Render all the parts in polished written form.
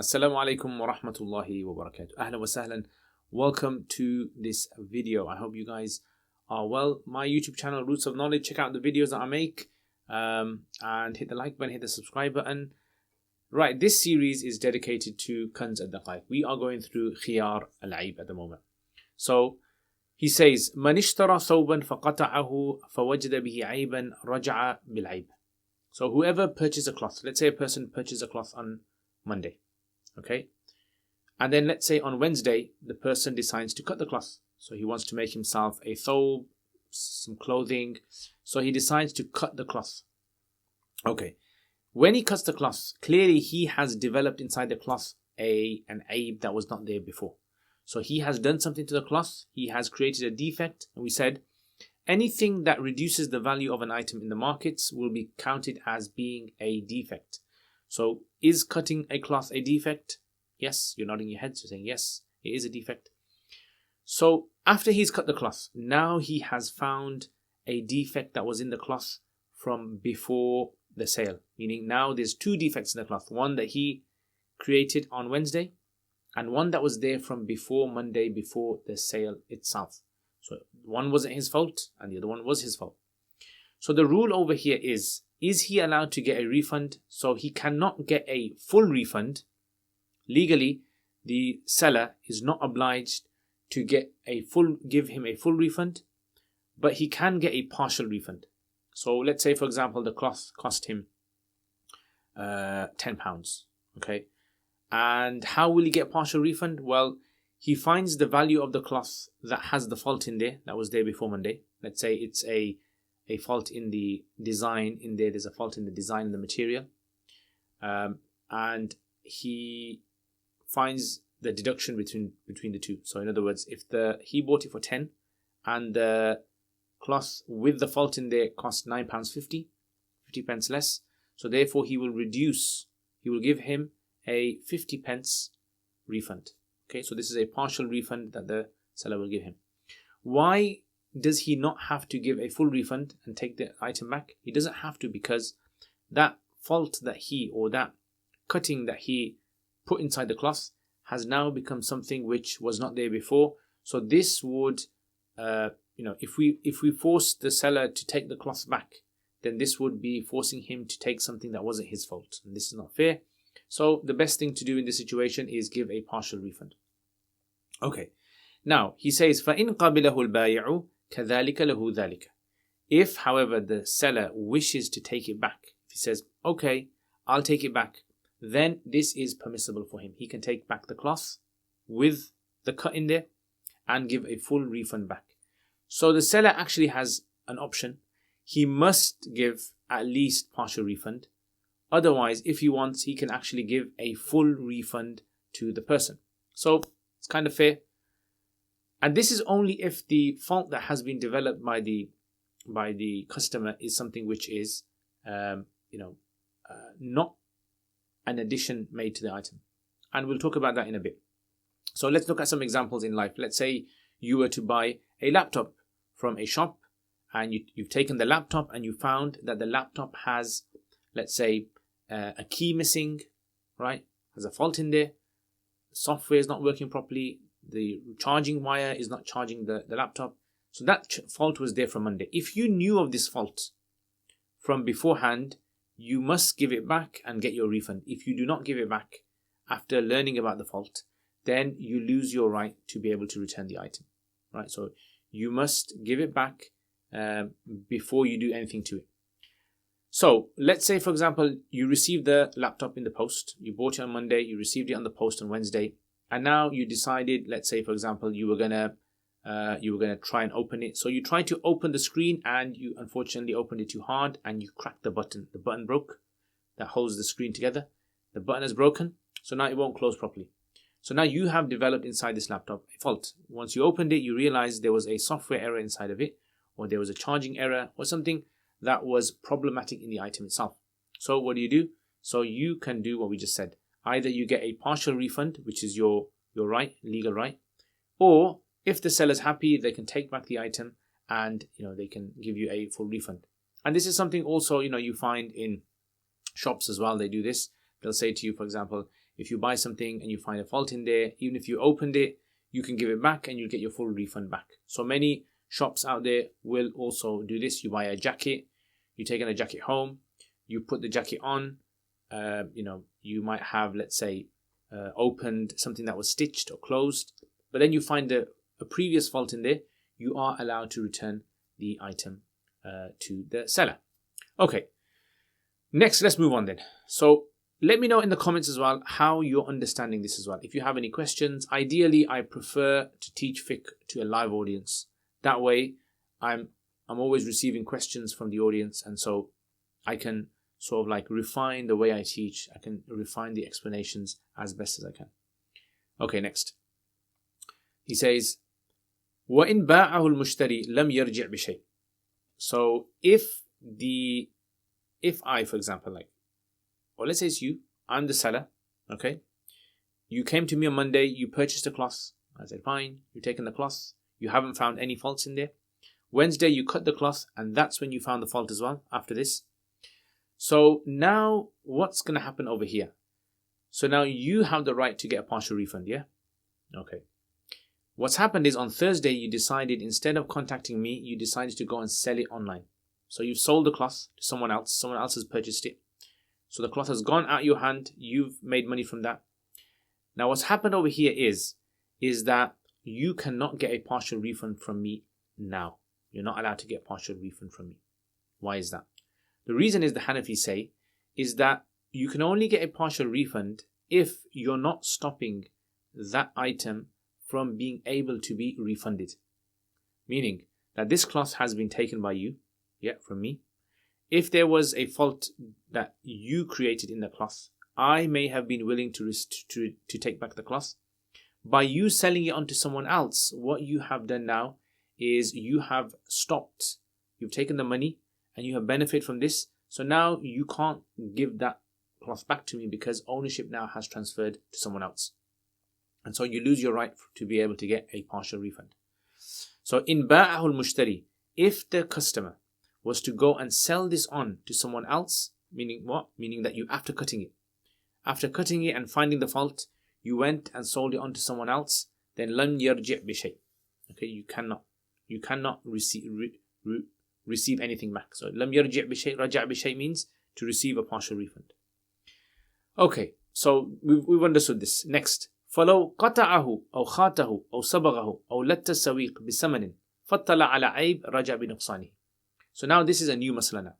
Assalamu alaikum wa rahmatullahi wa barakatuh. Ahlan wa sahlan. Welcome to this video. I hope you guys are well. My YouTube channel, Roots of Knowledge. Check out the videos that I make and hit the like button, hit the subscribe button. Right, this series is dedicated to Kanz al-Daqaiq. We are going through Khiyar al-Aib at the moment. So he says, من اشترى ثوبا فقطعه فوجد به عيبا رجع بالعيب. So whoever purchases a cloth, let's say a person purchases a cloth on Monday. Okay, and then let's say on Wednesday the person decides to cut the cloth, so he wants to make himself a thobe, some clothing, so he decides to cut the cloth. Okay, when he cuts the cloth, clearly he has developed inside the cloth an aib that was not there before. So he has done something to the cloth, he has created a defect, and we said anything that reduces the value of an item in the markets will be counted as being a defect. So is cutting a cloth a defect? Yes, you're nodding your head, so saying yes, it is a defect. So after he's cut the cloth, now he has found a defect that was in the cloth from before the sale. Meaning now there's two defects in the cloth. One that he created on Wednesday and one that was there from before Monday, before the sale itself. So one wasn't his fault and the other one was his fault. So the rule over here is he allowed to get a refund? So he cannot get a full refund. Legally, the seller is not obliged to give him a full refund, but he can get a partial refund. So let's say, for example, the cloth cost him £10. Okay, and how will he get partial refund? Well, he finds the value of the cloth that has the fault in there, that was there before Monday. Let's say it's a fault in the design in there. There's a fault in the design and the material, and he finds the deduction between the two. So in other words, if he bought it for 10 and the cloth with the fault in there cost £9.50, 50 pence less, so therefore he will give him a 50 pence refund. Okay, so this is a partial refund that the seller will give him. Why does he not have to give a full refund and take the item back? He doesn't have to, because that fault that cutting that he put inside the cloth has now become something which was not there before. So this would, if we force the seller to take the cloth back, then this would be forcing him to take something that wasn't his fault, and this is not fair. So the best thing to do in this situation is give a partial refund. Okay, now he says, فَإِنْ قَبِلَهُ الْبَائِعُ كَذَلِكَ لَهُ ذَلِكَ. If, however, the seller wishes to take it back, if he says, okay, I'll take it back, then this is permissible for him. He can take back the cloth with the cut in there and give a full refund back. So the seller actually has an option. He must give at least partial refund. Otherwise, if he wants, he can actually give a full refund to the person. So it's kind of fair. And this is only if the fault that has been developed by the customer is something which is, not an addition made to the item. And we'll talk about that in a bit. So let's look at some examples in life. Let's say you were to buy a laptop from a shop, and you've taken the laptop and you found that the laptop has, let's say, a key missing, right? Has a fault in there. The software is not working properly. The charging wire is not charging the laptop. So that fault was there from Monday. If you knew of this fault from beforehand, you must give it back and get your refund. If you do not give it back after learning about the fault, then you lose your right to be able to return the item, right? So you must give it back before you do anything to it. So let's say, for example, you received the laptop in the post. You bought it on Monday, you received it on the post on Wednesday, and now you decided, let's say, for example, you were gonna try and open it. So you tried to open the screen and you unfortunately opened it too hard and you cracked the button. The button broke that holds the screen together. The button has broken, so now it won't close properly. So now you have developed inside this laptop a fault. Once you opened it, you realized there was a software error inside of it, or there was a charging error or something that was problematic in the item itself. So what do? So you can do what we just said. Either you get a partial refund, which is your right, legal right, or if the seller's happy, they can take back the item and they can give you a full refund. And this is something also you find in shops as well. They do this. They'll say to you, for example, if you buy something and you find a fault in there, even if you opened it, you can give it back and you'll get your full refund back. So many shops out there will also do this. You buy a jacket, you take a jacket home, you put the jacket on, you might have, let's say, opened something that was stitched or closed, but then you find a previous fault in there, you are allowed to return the item to the seller. Okay, next, let's move on then. So let me know in the comments as well how you're understanding this as well. If you have any questions, ideally I prefer to teach fiqh to a live audience. That way I'm always receiving questions from the audience, and so I can sort of like refine the way I teach. I can refine the explanations as best as I can. Okay, next. He says, وَإِنْ بَاعَهُ الْمُشْتَرِي لَمْ يَرْجِعْ بِشَيْءٍ. So if I, for example, or let's say it's you, I'm the seller, okay? You came to me on Monday, you purchased a cloth. I said, fine, you've taken the cloth. You haven't found any faults in there. Wednesday, you cut the cloth, and that's when you found the fault as well, after this. So now, what's going to happen over here? So now you have the right to get a partial refund, yeah? Okay. What's happened is on Thursday, you decided, instead of contacting me, you decided to go and sell it online. So you've sold the cloth to someone else has purchased it. So the cloth has gone out your hand, you've made money from that. Now what's happened over here is that you cannot get a partial refund from me now. You're not allowed to get a partial refund from me. Why is that? The reason is, the Hanafi say, is that you can only get a partial refund if you're not stopping that item from being able to be refunded. Meaning that this cloth has been taken by you, from me. If there was a fault that you created in the cloth, I may have been willing to take back the cloth. By you selling it on to someone else, what you have done now is you have stopped. You've taken the money and you have benefited from this. So now you can't give that cloth back to me because ownership now has transferred to someone else. And so you lose your right to be able to get a partial refund. So in ba'ahu al-mushtari, if the customer was to go and sell this on to someone else, meaning what? Meaning that you, after cutting it and finding the fault, you went and sold it on to someone else, then lam yarji' bi shay. Okay, you cannot receive anything back. So lam yarji' bi shay, raja' bi shay means to receive a partial refund. Okay, so we've understood this. Next, فلو قطعه أو خاته أو صبغه أو لت السويق بثمن فطلع على عيب رجع بنقصانه. So now this is a new masala now.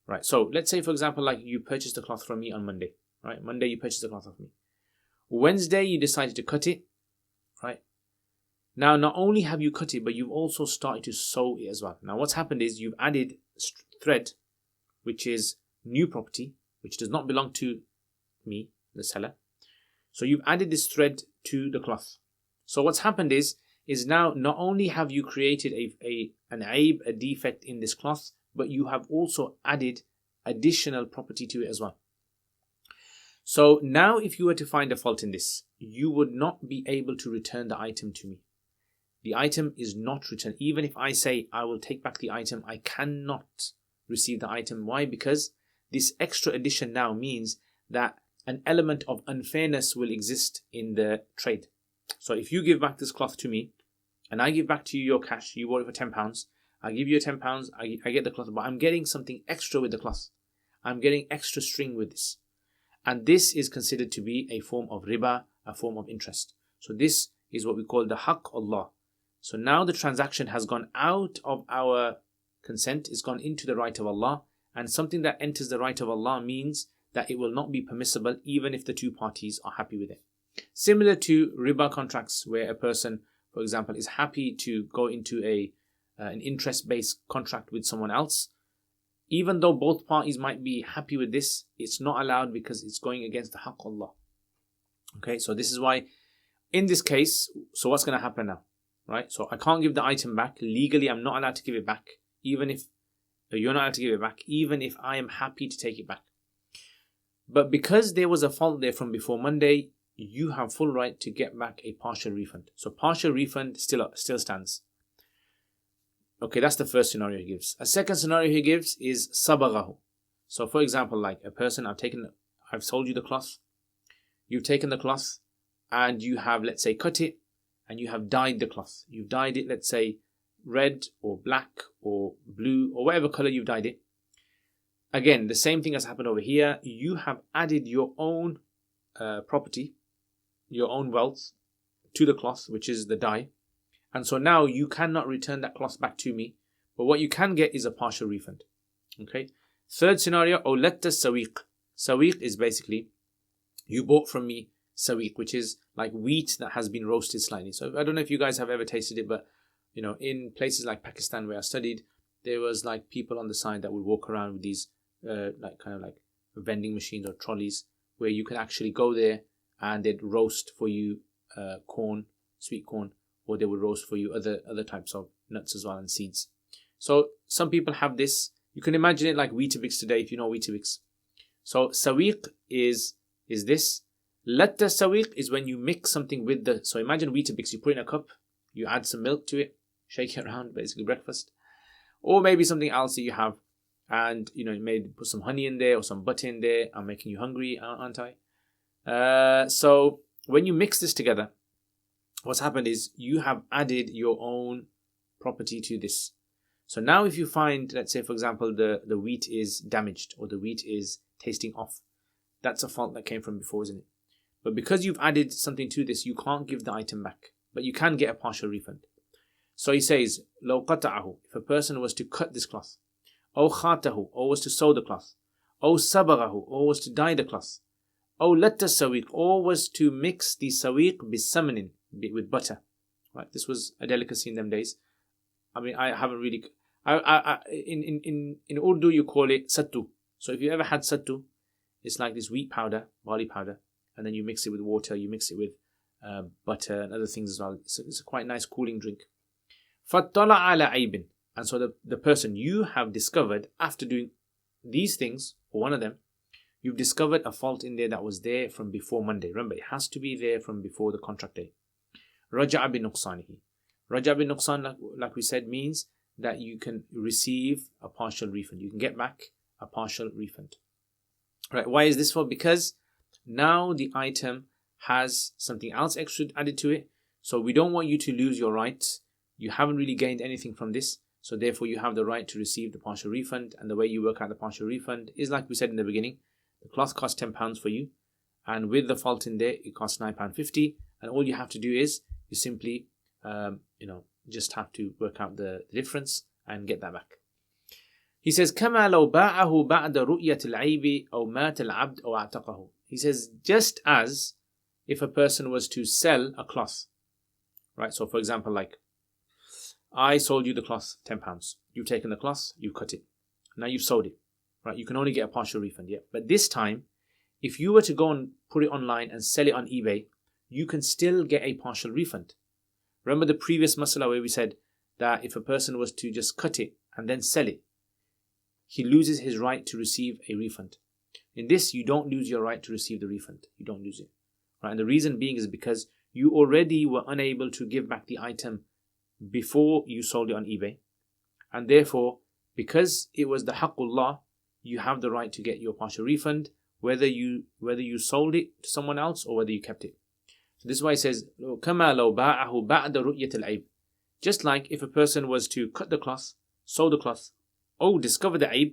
Right, so let's say, for example, like you purchased the cloth from me on Monday. Right, Monday you purchased the cloth from me. Wednesday you decided to cut it. Right, now not only have you cut it, but you've also started to sew it as well. Now what's happened is you've added thread, which is new property, which does not belong to me, the seller. So you've added this thread to the cloth. So what's happened is now not only have you created an aib, a defect in this cloth, but you have also added additional property to it as well. So now if you were to find a fault in this, you would not be able to return the item to me. The item is not returned. Even if I say I will take back the item, I cannot receive the item. Why? Because this extra addition now means that an element of unfairness will exist in the trade. So if you give back this cloth to me, and I give back to you your cash, you bought it for £10, I give you £10, I get the cloth, but I'm getting something extra with the cloth. I'm getting extra string with this. And this is considered to be a form of riba, a form of interest. So this is what we call the haqq Allah. So now the transaction has gone out of our consent, it's gone into the right of Allah, and something that enters the right of Allah means that it will not be permissible even if the two parties are happy with it. Similar to riba contracts, where a person, for example, is happy to go into an interest-based contract with someone else. Even though both parties might be happy with this, it's not allowed because it's going against the haqq Allah. Okay, so this is why in this case, so what's going to happen now? Right, so I can't give the item back. Legally, I'm not allowed to give it back, even if you're not allowed to give it back, even if I am happy to take it back. But because there was a fault there from before Monday, you have full right to get back a partial refund. So partial refund still stands. Okay, that's the first scenario he gives. A second scenario he gives is sabaghahu. So for example, like a person, I've sold you the cloth. you've taken the cloth and you have, let's say, cut it and you have dyed the cloth. You've dyed it, let's say, red or black or blue or whatever color you've dyed it. Again, the same thing has happened over here. You have added your own property, your own wealth to the cloth, which is the dye. And so now you cannot return that cloth back to me. But what you can get is a partial refund. Okay. Third scenario, Olatta sawiq. Sawiq is basically, you bought from me sawiq, which is like wheat that has been roasted slightly. So I don't know if you guys have ever tasted it, but you know, in places like Pakistan where I studied, there was like people on the side that would walk around with these like kind of like vending machines or trolleys where you could actually go there and they'd roast for you corn, sweet corn, or they would roast for you other types of nuts as well and seeds. So some people have this. You can imagine it like Weetabix today, if you know Weetabix. So sawiq is this. Latta sawiq is when you mix something with the. So imagine Weetabix. You put it in a cup. You add some milk to it. Shake it around, basically breakfast. Or maybe something else that you have. And, you know, you may put some honey in there or some butter in there. I'm making you hungry, aren't I? So when you mix this together, what's happened is you have added your own property to this. So now if you find, let's say, for example, the wheat is damaged or the wheat is tasting off, that's a fault that came from before, isn't it? But because you've added something to this, you can't give the item back, but you can get a partial refund. So he says, لو قطعه, if a person was to cut this cloth, أو خاته, or was to sew the cloth, أو صبغه, or was to dye the cloth, أو لت السويق, or was to mix the sawiq بالسمن, with butter. Right, this was a delicacy in them days. I mean, I haven't really. In Urdu you call it sattu. So if you ever had sattu, it's like this wheat powder, barley powder, and then you mix it with water, you mix it with butter and other things as well. It's a quite nice cooling drink. فَطَّلَعَ عَلَى عَيْبٍ, and so the person, you have discovered after doing these things, or one of them, you've discovered a fault in there that was there from before Monday. Remember, it has to be there from before the contract day. رَجَعَ بِنُقْصَانِهِ. Raja bin Nuqsan, like we said, means that you can receive a partial refund. You can get back a partial refund. Right? Why is this for? Because now the item has something else extra added to it. So we don't want you to lose your rights. You haven't really gained anything from this. So therefore you have the right to receive the partial refund. And the way you work out the partial refund is like we said in the beginning. The cloth costs £10 for you. And with the fault in there, it costs £9.50. And all you have to do is you simply just have to work out the difference and get that back. He says, كما لو باعه بعد رؤية العيب أو مات العبد أو اعتقه. He says, just as if a person was to sell a cloth, right? So for example, like I sold you the cloth, £10. You've taken the cloth, you've cut it. Now you've sold it, right? You can only get a partial refund, yeah. But this time, if you were to go and put it online and sell it on eBay, you can still get a partial refund. Remember the previous masala where we said that if a person was to just cut it and then sell it, he loses his right to receive a refund. In this, you don't lose your right to receive the refund. You don't lose it. Right? And the reason being is because you already were unable to give back the item before you sold it on eBay. And therefore, because it was the haqqullah, you have the right to get your partial refund, whether you sold it to someone else or whether you kept it. So this is why it says, كَمَا لَوْ بَاعَهُ بَعْدَ رُؤْيَةِ الْعَيْبِ. Just like if a person was to cut the cloth, sew the cloth, discover the aib,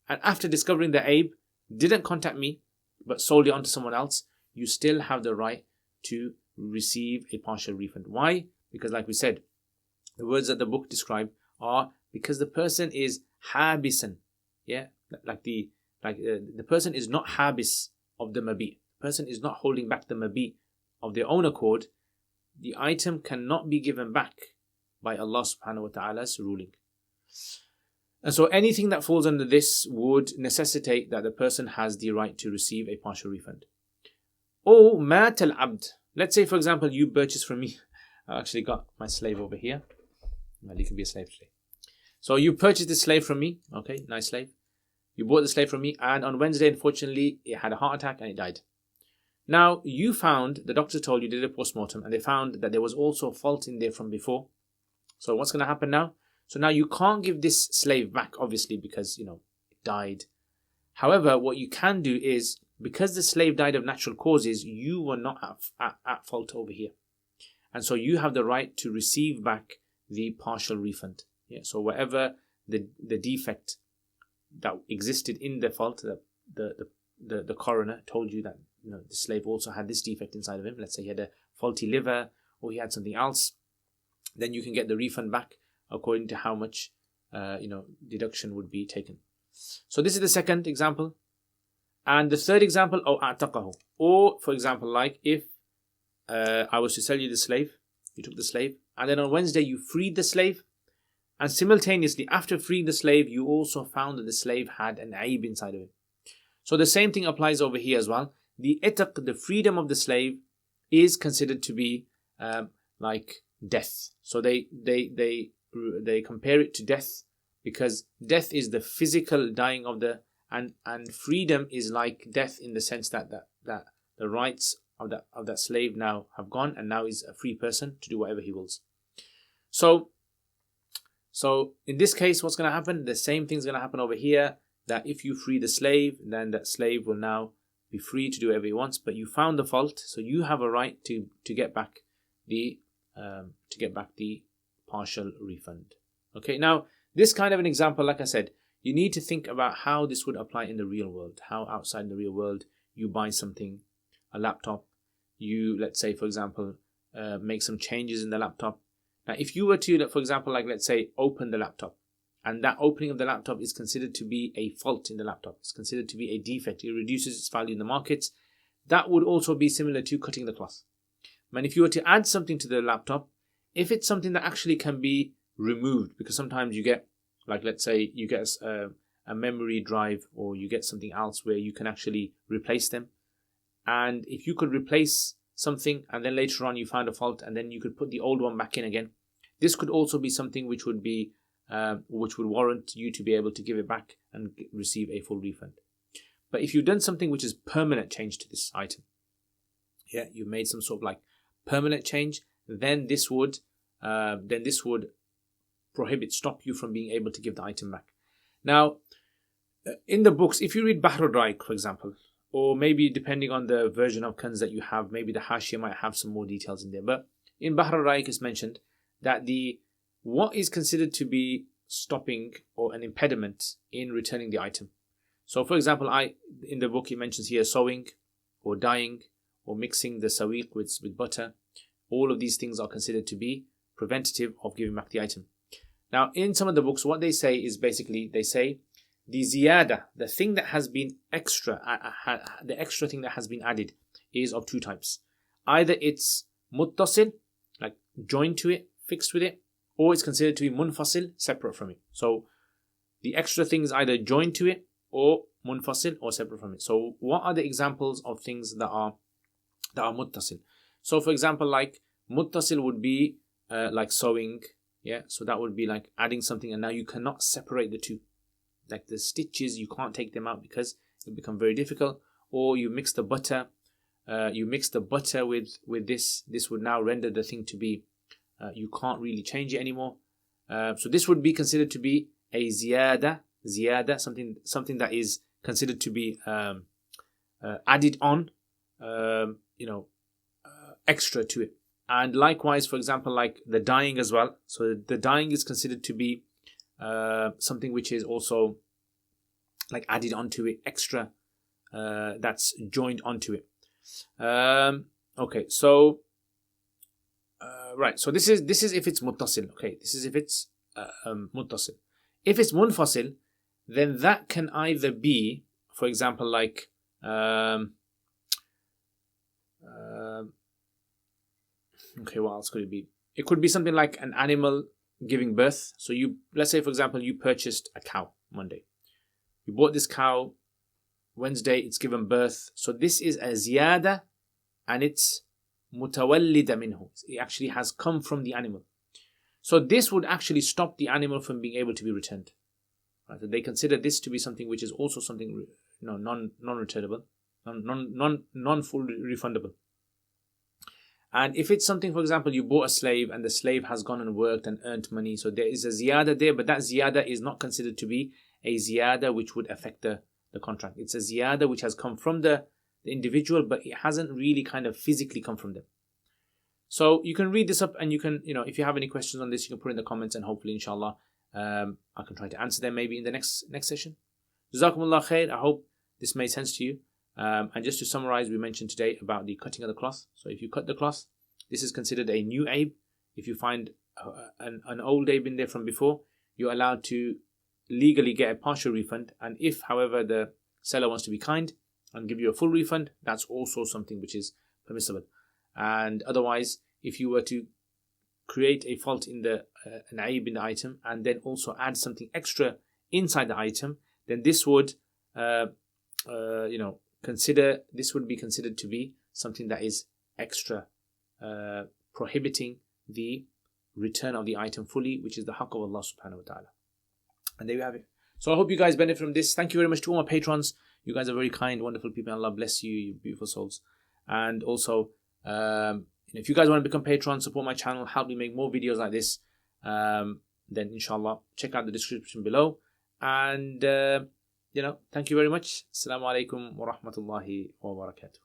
and after discovering the aib, didn't contact me, but sold it on to someone else, you still have the right to receive a partial refund. Why? Because like we said, the words that the book describe are because the person is habisan. Yeah, the person is not habis of the mabi. The person is not holding back the mabi of their own accord. The item cannot be given back by Allah subhanahu wa ta'ala's ruling. And so anything that falls under this would necessitate that the person has the right to receive a partial refund. Or mat al-abd. Let's say, for example, you purchase from me. I actually got my slave over here. Well, you can be a slave today. So you purchased this slave from me. Okay, nice slave. You bought the slave from me, and on Wednesday, unfortunately, it had a heart attack and it died. Now, you found, the doctor told you, did a post-mortem, and they found that there was also a fault in there from before. So what's going to happen now? So now you can't give this slave back, obviously, because, it died. However, what you can do is because the slave died of natural causes, you were not at fault over here. And so you have the right to receive back the partial refund. Yeah. So whatever the defect that existed in the fault, the coroner told you that the slave also had this defect inside of him. Let's say he had a faulty liver or he had something else, then you can get the refund back according to how much deduction would be taken. So this is the second example. And the third example, a'taqahu. Or for example, like if I was to sell you the slave, you took the slave, and then on Wednesday you freed the slave, and simultaneously after freeing the slave, you also found that the slave had an aib inside of it. So the same thing applies over here as well. The itaq, the freedom of the slave, is considered to be like death. So they compare it to death, because death is the physical dying of the and freedom is like death in the sense that the rights of that slave now have gone, and now he's a free person to do whatever he wills. So in this case, what's going to happen? The same thing's going to happen over here, that if you free the slave, then that slave will now be free to do whatever he wants, but you found the fault, so you have a right to get back the partial refund. Okay, now this kind of an example, like I said, you need to think about how this would apply in the real world. How outside the real world you buy something, a laptop, you, let's say for example, make some changes in the laptop. Now if you were to, for example, like let's say open the laptop, and that opening of the laptop is considered to be a fault in the laptop, it's considered to be a defect, it reduces its value in the markets, that would also be similar to cutting the cloth. And if you were to add something to the laptop, if it's something that actually can be removed, because sometimes you get, like let's say you get a memory drive, or you get something else where you can actually replace them, and if you could replace something and then later on you found a fault and then you could put the old one back in again, this could also be something which would warrant you to be able to give it back and receive a full refund. But if you've done something which is permanent change to this item, you've made some sort of like permanent change, then this would stop you from being able to give the item back. Now, in the books, if you read Kanz al-Daqaiq, for example, or maybe depending on the version of Kanz that you have, maybe the Hashia might have some more details in there. But in Kanz al-Daqaiq it's mentioned that what is considered to be stopping or an impediment in returning the item. So for example, in the book it mentions here sewing or dyeing or mixing the sawiq with butter. All of these things are considered to be preventative of giving back the item. Now in some of the books, what they say is basically, they say the ziyada, the thing that has been extra, the extra thing that has been added, is of two types. Either it's muttasil, like joined to it, fixed with it, or it's considered to be munfasil, separate from it. So the extra thing is either joined to it or munfasil, or separate from it. So what are the examples of things that are muttasil? So for example, like muttasil would be like sewing, so that would be like adding something and now you cannot separate the two. Like the stitches, you can't take them out because it will become very difficult. Or you mix the butter, with this would now render the thing to be, you can't really change it anymore. So this would be considered to be a ziyada, something that is considered to be added on, extra to it. And likewise, for example, like the dyeing as well. So the dyeing is considered to be something which is also like added onto it, extra, that's joined onto it. Okay, so right, so this is if it's muttasil. Okay, this is if it's muttasil. If it's munfasil, then that can either be, for example, like okay, what else could it be? It could be something like an animal giving birth. So let's say for example, you purchased a cow Monday. You bought this cow Wednesday, it's given birth. So this is a ziyada and it's mutawallida minhu. It actually has come from the animal. So this would actually stop the animal from being able to be returned. Right? So they consider this to be something which is also something non-returnable, non-full refundable. And if it's something, for example, you bought a slave and the slave has gone and worked and earned money, so there is a ziyada there, but that ziyada is not considered to be a ziyada which would affect the the contract. It's a ziyada which has come from the individual, but it hasn't really kind of physically come from them. So you can read this up, and you can, if you have any questions on this, you can put in the comments, and hopefully, inshallah, I can try to answer them maybe in the next session. Jazakumullah khair. I hope this made sense to you. And just to summarize, we mentioned today about the cutting of the cloth. So if you cut the cloth, this is considered a new aib. If you find an old aib in there from before, you're allowed to legally get a partial refund. And if, however, the seller wants to be kind and give you a full refund, that's also something which is permissible. And otherwise, if you were to create a fault in an aib in the item and then also add something extra inside the item, then this would be considered to be something that is extra, prohibiting the return of the item fully, which is the haqq of Allah subhanahu wa ta'ala. And there you have it. So I hope you guys benefit from this. Thank you very much to all my patrons. You guys are very kind, wonderful people. Allah bless you, you beautiful souls. And also, if you guys want to become patrons, support my channel, help me make more videos like this, then inshallah, check out the description below. And thank you very much. Assalamu alaikum wa rahmatullahi wa barakatuh.